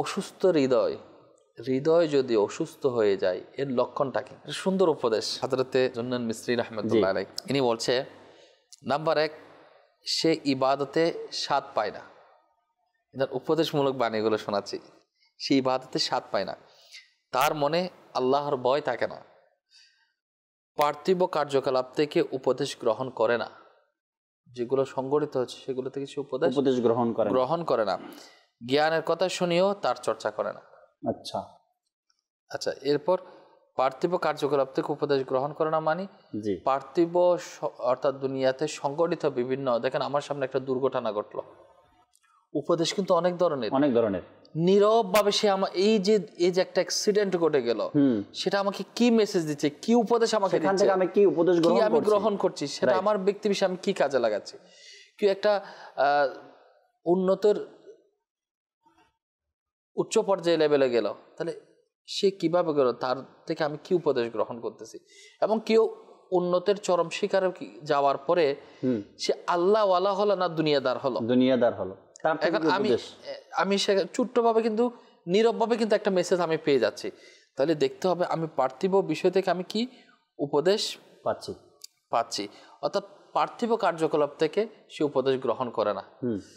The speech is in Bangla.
অসুস্থ হৃদয়, হৃদয় যদি অসুস্থ হয়ে যায় এর লক্ষণটা কি? সুন্দর উপদেশ হযরতে জুন্নান মিসরি রাহমাতুল্লাহ আলাইহি ইনি বলছে, নাম্বার 1, সে ইবাদতে স্বাদ পায় না। এটার উপদেশমূলক বাণীগুলো শোনাচ্ছি। সে ইবাদতে স্বাদ পায় না, তার মনে আল্লাহর ভয় থাকে না, পার্থিব কার্যকলাপ থেকে উপদেশ গ্রহণ করে না, যেগুলো সংগঠিত হচ্ছে সেগুলো থেকে সে উপদেশ গ্রহণ করে না, জ্ঞানের কথা শুনিও তার চর্চা করে না। আচ্ছা, এরপর পার্থিব কার্যকলাপ থেকে উপদেশ গ্রহণ করে না মানে পার্থিব অর্থাৎ দুনিয়াতে সংগঠিত বিভিন্ন, দেখেন আমার সামনে একটা দুর্ঘটনা ঘটলো, উপদেশ কিন্তু অনেক ধরনের। নীরব ভাবে সে আমার এই যে একটা অ্যাক্সিডেন্ট ঘটে গেল, সেটা আমাকে কি মেসেজ দিচ্ছে, কি উপদেশ আমাকে দিচ্ছে, আমি কি উপদেশ গ্রহণ করছি, সেটা আমার ব্যক্তি বিষয়ে আমি কি কাজে লাগাচ্ছি। কি একটা উন্নতর উচ্চ পর্যায়ে লেভেলে গেল, তাহলে সে কিভাবে গেল, তার থেকে আমি কি উপদেশ গ্রহণ করতেছি। এবং কেউ উন্নতের চরম শিকারে যাওয়ার পরে সে আল্লাহ ওয়ালা হলো না দুনিয়াদার হলো। এখন আমি সে ছোট্টভাবে কিন্তু নীরবভাবে কিন্তু একটা মেসেজ আমি পেয়ে যাচ্ছি। তাহলে দেখতে হবে আমি পার্থিব বিষয় থেকে আমি কি উপদেশ পাচ্ছি। অর্থাৎ পার্থিব কার্যকলাপ থেকে সে উপদেশ গ্রহণ করে না।